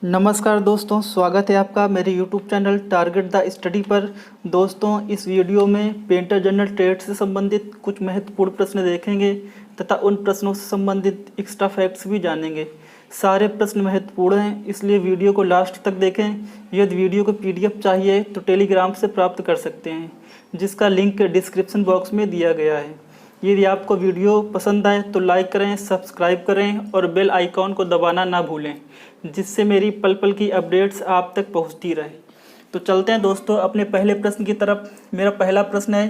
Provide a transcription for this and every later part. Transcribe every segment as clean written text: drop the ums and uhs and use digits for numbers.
नमस्कार दोस्तों, स्वागत है आपका मेरे YouTube channel target the study पर। दोस्तों, इस वीडियो में पेंटर जनरल ट्रेड से संबंधित कुछ महत्वपूर्ण प्रश्न देखेंगे तथा उन प्रश्नों से संबंधित एक्स्ट्रा फैक्ट्स भी जानेंगे। सारे प्रश्न महत्वपूर्ण हैं, इसलिए वीडियो को लास्ट तक देखें। यदि वीडियो को PDF चाहिए तो टेलीग्राम से प्राप्त कर सकते हैं, जिसका लिंक डिस्क्रिप्शन बॉक्स में दिया गया है। यदि आपको वीडियो पसंद आए तो लाइक करें, सब्सक्राइब करें और बेल आइकॉन को दबाना ना भूलें, जिससे मेरी पल पल की अपडेट्स आप तक पहुंचती रहे। तो चलते हैं दोस्तों अपने पहले प्रश्न की तरफ। मेरा पहला प्रश्न है,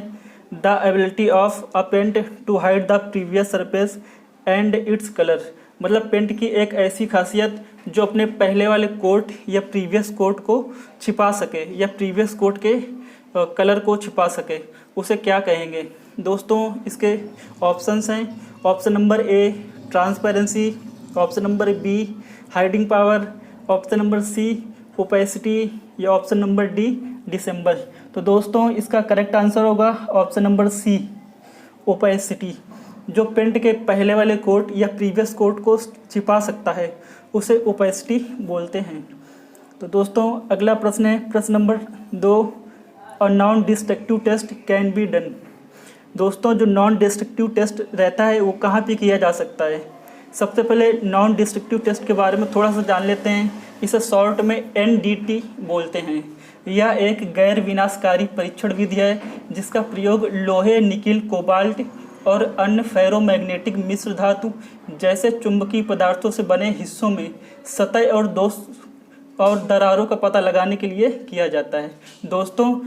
the ability of a paint to hide the previous surface and its colour. मतलब पेंट की एक ऐसी खासियत जो अपने पहले वाले कोट या प्रीवियस कोट को छिपा सके या प्रीवियस कोट के कलर को छिपा सके, उसे क्या कहेंगे। दोस्तों, इसके ऑप्शंस हैं। Option number A transparency, option number B hiding power, option number C opacity या ऑप्शन नंबर डी डिसेंबल। तो दोस्तों, इसका करेक्ट आंसर होगा ऑप्शन नंबर सी ओपेसिटी। जो पेंट के पहले वाले कोट या प्रीवियस कोट को छिपा सकता है उसे ओपेसिटी बोलते हैं। तो दोस्तों, अगला प्रश्न है प्रश्न नंबर 2, और non destructive test can be done. दोस्तों, जो नॉन डिस्ट्रक्टिव टेस्ट रहता है वो कहाँ पे किया जा सकता है। सबसे पहले नॉन डिस्ट्रक्टिव टेस्ट के बारे में थोड़ा सा जान लेते हैं। इसे शॉर्ट में NDT बोलते हैं। यह एक गैर विनाशकारी परीक्षण विधि है जिसका प्रयोग लोहे, निकिल, कोबाल्ट और अन्य फेरोमैग्नेटिक मिश्र धातु जैसे चुंबकीय पदार्थों से बने हिस्सों में सतह और दोष और दरारों का पता लगाने के लिए किया जाता है। दोस्तों,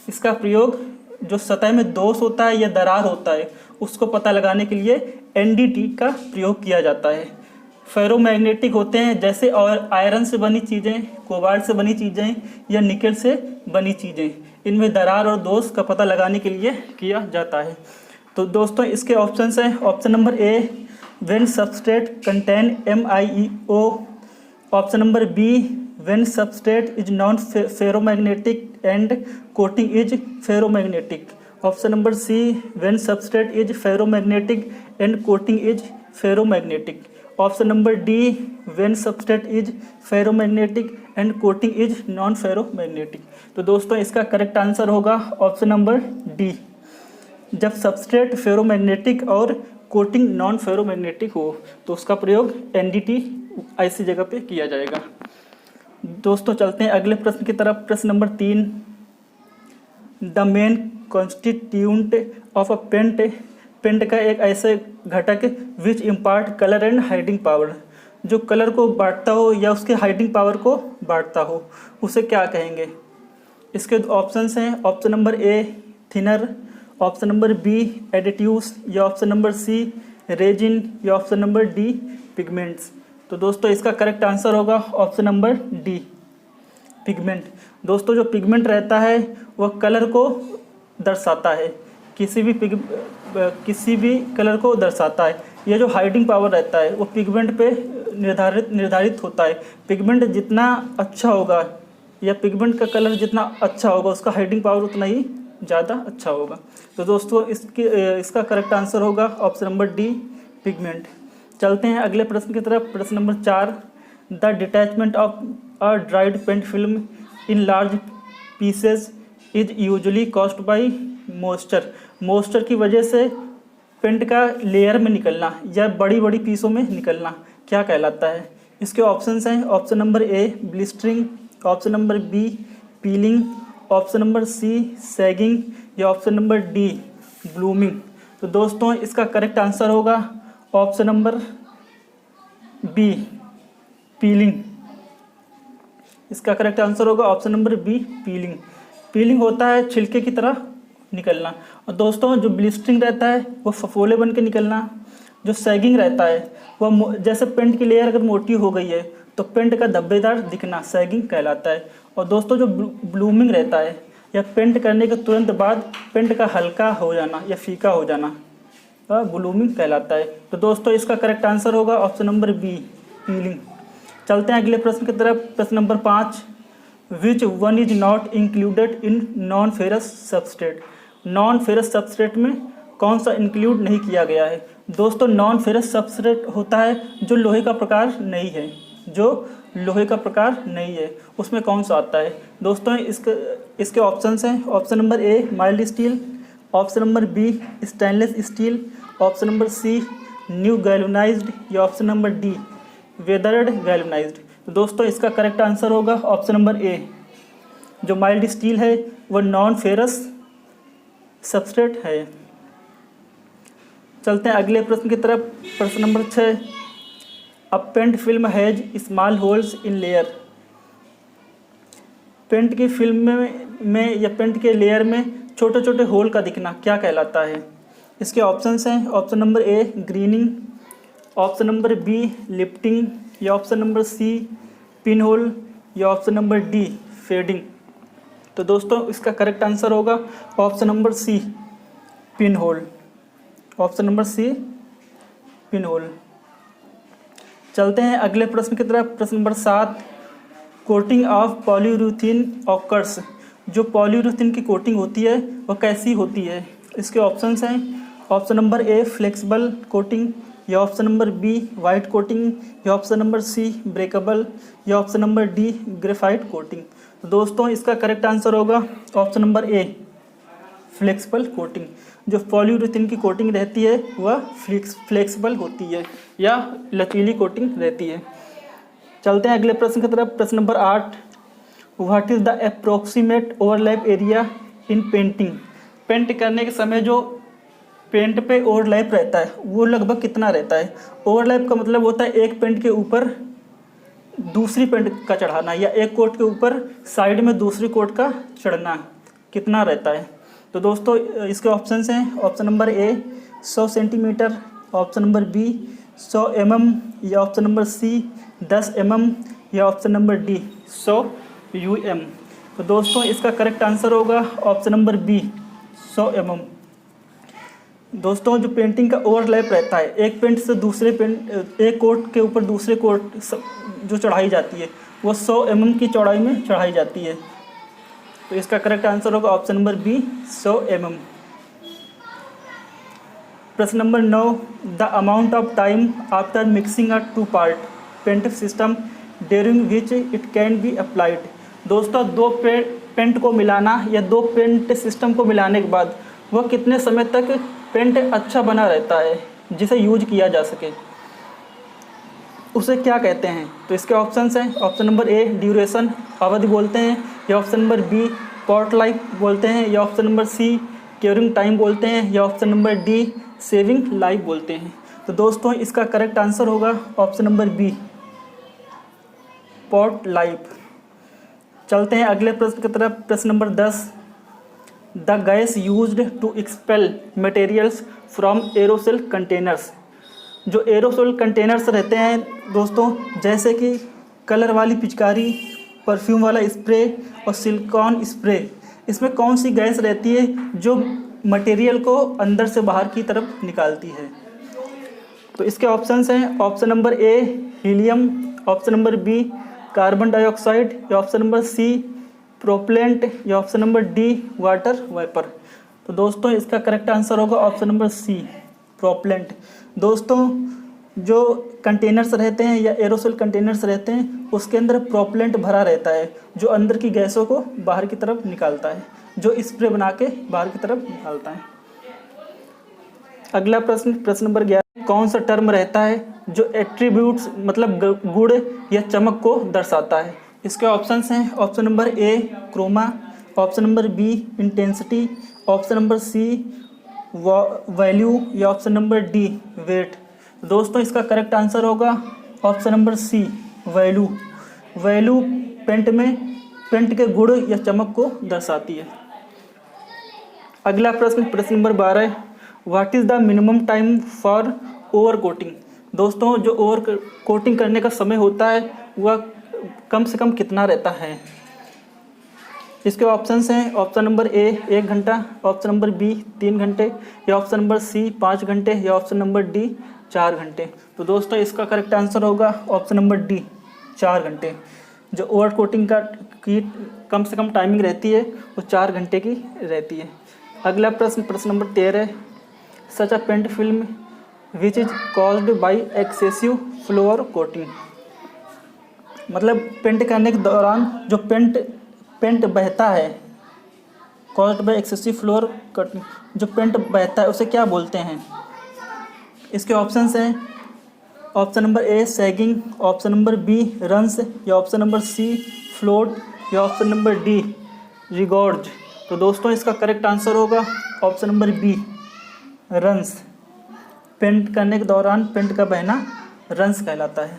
इसका प्रयोग जो सतह में दोष होता है या दरार होता है उसको पता लगाने के लिए NDT का प्रयोग किया जाता है। फेरोमैग्नेटिक होते हैं जैसे और आयरन से बनी चीज़ें, कोबाल्ट से बनी चीज़ें या निकेल से बनी चीज़ें, इनमें दरार और दोष का पता लगाने के लिए किया जाता है। तो दोस्तों, इसके ऑप्शंस हैं। Option number A when substrate contain MIEO, option number B when substrate is non ferromagnetic and coating is ferromagnetic, option number C when substrate is ferromagnetic and coating is ferromagnetic, option number D when substrate is ferromagnetic and coating is non ferromagnetic। तो दोस्तों, इसका correct answer होगा option number D. जब substrate ferromagnetic और coating non ferromagnetic हो तो उसका प्रयोग NDT ऐसी जगह पे किया जाएगा। दोस्तों, चलते हैं अगले प्रश्न की तरफ। प्रश्न नंबर 3, the main constituent of a paint. Paint का एक ऐसे घटक which impart colour and hiding power, जो कलर को बांटता हो या उसके हाइडिंग पावर को बांटता हो, उसे क्या कहेंगे। इसके ऑप्शंस हैं। Option number A thinner, option number B additives या ऑप्शन नंबर सी रेजिन या ऑप्शन नंबर डी पिगमेंट्स। तो दोस्तों, इसका करेक्ट आंसर होगा ऑप्शन नंबर डी पिगमेंट। दोस्तों, जो पिगमेंट रहता है वह कलर को दर्शाता है, किसी भी कलर को दर्शाता है। यह जो हाइडिंग पावर रहता है वो पिगमेंट पे निर्धारित होता है। पिगमेंट जितना अच्छा होगा या पिगमेंट का कलर जितना अच्छा होगा उसका हाइडिंग पावर उतना ही ज़्यादा अच्छा होगा। तो दोस्तों, इसका करेक्ट आंसर होगा ऑप्शन नंबर डी पिगमेंट। चलते हैं अगले प्रश्न की तरफ। प्रश्न number 4, the detachment of a dried paint film in large pieces is usually caused by moisture. Moisture की वजह से पेंट का लेयर में निकलना या बड़ी बड़ी पीसों में निकलना क्या कहलाता है। इसके ऑप्शंस हैं। Option number A blistering, option number B peeling, option number C sagging या ऑप्शन नंबर डी ब्लूमिंग। तो दोस्तों, इसका करेक्ट आंसर होगा ऑप्शन नंबर बी पीलिंग। इसका करेक्ट आंसर होगा option number B peeling. Peeling होता है छिलके की तरह निकलना। और दोस्तों, जो ब्लिस्टरिंग रहता है वो फफोले बन के निकलना। जो सैगिंग रहता है वह जैसे पेंट की लेयर अगर मोटी हो गई है तो पेंट का धब्बेदार दिखना सैगिंग कहलाता है। और दोस्तों, जो ब्लूमिंग रहता है या पेंट करने के तुरंत बाद पेंट का हल्का हो जाना या फीका हो जाना ब्लूमिंग कहलाता है। तो दोस्तों, इसका करेक्ट आंसर होगा ऑप्शन नंबर बी पीलिंग। चलते हैं अगले प्रश्न की तरफ। प्रश्न number 5, which one is not included in non ferrous substrate. Non ferrous substrate में कौन सा इंक्लूड नहीं किया गया है। दोस्तों, नॉन फेरस सबस्ट्रेट होता है जो लोहे का प्रकार नहीं है, जो लोहे का प्रकार नहीं है, उसमें कौन सा आता है? दोस्तों इसके ऑप्शंस हैं। Option number A mild steel, option number B stainless steel, option number C new galvanised, या option number D weathered galvanised. तो दोस्तों इसका करेक्ट आंसर होगा ऑप्शन नंबर ए। जो माइल्ड स्टील है वह नॉन फेरस सबस्ट्रेट है। चलते हैं अगले प्रश्न की तरफ। प्रश्न number 6, a paint film has small holes in layer. Paint की फिल्म में या पेंट के लेयर में छोटे छोटे होल का दिखना क्या कहलाता है? इसके ऑप्शंस हैं। Option number A greening, option number B lifting, या option number C pinhole, या ऑप्शन नंबर डी फेडिंग। तो दोस्तों इसका करेक्ट आंसर होगा option number C pinhole. Option number C pinhole. चलते हैं अगले प्रश्न की तरफ। प्रश्न number 7, coating of polyurethane occurs. जो पॉलीयूरेथीन की कोटिंग होती है वह कैसी होती है? इसके ऑप्शंस हैं। Option number A flexible coating, या option number B white coating, या ऑप्शन नंबर सी ब्रेकेबल, या option number D graphite coating. तो दोस्तों इसका करेक्ट आंसर होगा option number A flexible coating. जो पॉलीयूरेथीन की कोटिंग रहती है वह फ्लेक्सिबल होती है या लचीली कोटिंग रहती है। चलते हैं अगले प्रश्न की तरफ। प्रश्न number 8, what is the approximate overlap area in painting. Paint करने के समय जो पेंट पे ओवरलैप रहता है वो लगभग कितना रहता है? ओवरलैप का मतलब होता है एक पेंट के ऊपर दूसरी पेंट का चढ़ाना, या एक कोट के ऊपर साइड में दूसरी कोट का चढ़ना कितना रहता है? तो दोस्तों इसके ऑप्शंस हैं। Option number A 100 centimetre, option number B 100 mm, या ऑप्शन नंबर सी 10 mm, या ऑप्शन नंबर डी 100 UM। तो दोस्तों इसका करेक्ट आंसर होगा ऑप्शन नंबर बी 100 mm। दोस्तों जो पेंटिंग का ओवरलैप रहता है एक पेंट से दूसरे पेंट, एक कोट के ऊपर दूसरे कोट जो चढ़ाई जाती है वो 100 mm की चौड़ाई में चढ़ाई जाती है। तो इसका करेक्ट आंसर होगा ऑप्शन नंबर बी 100 mm। प्रश्न number 9, the amount of time after mixing a two part paint system during which it can be applied. दोस्तों दो पेंट को मिलाना या दो पेंट सिस्टम को मिलाने के बाद वह कितने समय तक पेंट अच्छा बना रहता है जिसे यूज किया जा सके, उसे क्या कहते हैं? तो इसके ऑप्शंस हैं। ऑप्शन नंबर ए ड्यूरेशन अवधि बोलते हैं, या option number B pot life बोलते हैं, या option number C curing time बोलते हैं, या option number D saving life बोलते हैं। तो दोस्तों इसका करेक्ट आंसर होगा option number B pot life. चलते हैं अगले प्रश्न की तरफ। प्रश्न number 10, the gas used to expel materials from aerosol containers. जो एरोसोल कंटेनर्स रहते हैं दोस्तों, जैसे कि कलर वाली पिचकारी, परफ्यूम वाला स्प्रे और सिलिकॉन स्प्रे, इसमें कौन सी गैस रहती है जो मटेरियल को अंदर से बाहर की तरफ निकालती है? तो इसके ऑप्शंस हैं। Option number A helium, option number B carbon dioxide, या ऑप्शन नंबर सी प्रोपेलेंट, या option number D water vapour. तो दोस्तों इसका करेक्ट आंसर होगा ऑप्शन नंबर सी प्रोपेलेंट। दोस्तों जो कंटेनर्स रहते हैं या एरोसोल कंटेनर्स रहते हैं उसके अंदर प्रोपेलेंट भरा रहता है जो अंदर की गैसों को बाहर की तरफ निकालता है, जो स्प्रे बना के बाहर की तरफ निकालता है। अगला प्रश्न, प्रश्न नंबर 11, कौन सा टर्म रहता है जो एट्रीब्यूट्स मतलब गुण या चमक को दर्शाता है? इसके ऑप्शंस हैं। Option number A chroma, option number B intensity, option number C value, या ऑप्शन नंबर डी वेट। दोस्तों इसका करेक्ट आंसर होगा option number C value. Value paint के गुण या चमक को दर्शाती है। अगला प्रश्न, प्रश्न number 12, what is the minimum time for over coating. दोस्तों जो ओवर कोटिंग करने का समय होता है वह कम से कम कितना रहता है? इसके ऑप्शंस हैं। ऑप्शन नंबर ए 1 घंटा, ऑप्शन नंबर बी 3 घंटे, या ऑप्शन नंबर सी 5 घंटे, या ऑप्शन नंबर डी 4 घंटे। तो दोस्तों इसका करेक्ट आंसर होगा ऑप्शन नंबर डी 4 घंटे। जो ओवर कोटिंग की कम से कम टाइमिंग रहती है वो 4 घंटे की रहती है। अगला प्रश्न, प्रश्न number 13, such a paint film which is caused by excessive floor coating. मतलब पेंट करने के दौरान जो पेंट बहता है, caused by excessive floor cutting, जो पेंट बहता है उसे क्या बोलते हैं? इसके ऑप्शंस हैं, option number A sagging, option number B runs, या ऑप्शन नंबर सी फ्लोट, या ऑप्शन नंबर डी रिगॉर्ज। तो दोस्तों इसका करेक्ट आंसर होगा option number B runs. Paint करने के दौरान पेंट का बहना रंस कहलाता है।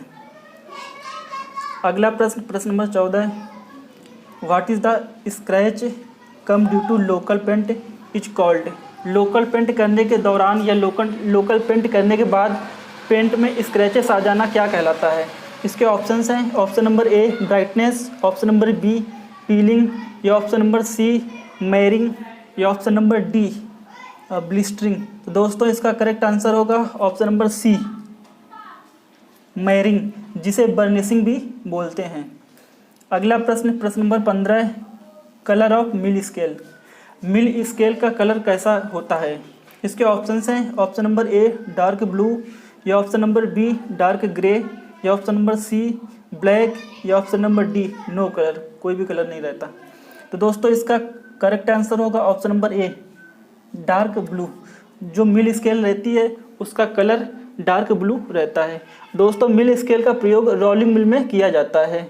अगला प्रश्न number 14, what is the scratch come due to local paint is called. Local paint करने के दौरान या लोकल पेंट करने के बाद पेंट में स्क्रैचेस आ जाना क्या कहलाता है? इसके ऑप्शंस हैं, option number A brightness, option number B peeling, या ऑप्शन नंबर सी मैरिंग, या ऑप्शन नंबर डी ब्लिस्टरिंग। तो दोस्तों इसका करेक्ट आंसर होगा ऑप्शन नंबर सी मैरिंग, जिसे बर्निशिंग भी बोलते हैं। अगला प्रश्न number 15, colour of mill scale. Mill scale का कलर कैसा होता है? इसके ऑप्शंस हैं, option number A dark blue, या option number B dark grey, या ऑप्शन नंबर सी ब्लैक, या option number D no colour, कोई भी कलर नहीं रहता। तो दोस्तों इसका करेक्ट आंसर होगा option number A dark blue. जो मिल स्केल रहती है उसका कलर डार्क ब्लू रहता है। दोस्तों मिल स्केल का प्रयोग रोलिंग मिल में किया जाता है,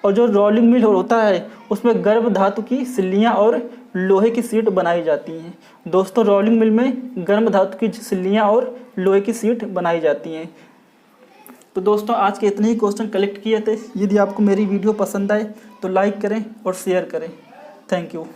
और जो रोलिंग मिल होता है उसमें गर्म धातु की सिल्लियाँ और लोहे की सीट बनाई जाती हैं। दोस्तों रोलिंग मिल में गर्म धातु की सिल्लियाँ और लोहे की सीट बनाई जाती हैं। तो दोस्तों आज के इतने ही क्वेश्चन कलेक्ट किए थे। यदि आपको मेरी वीडियो पसंद आए तो लाइक करें और शेयर करें। Thank you.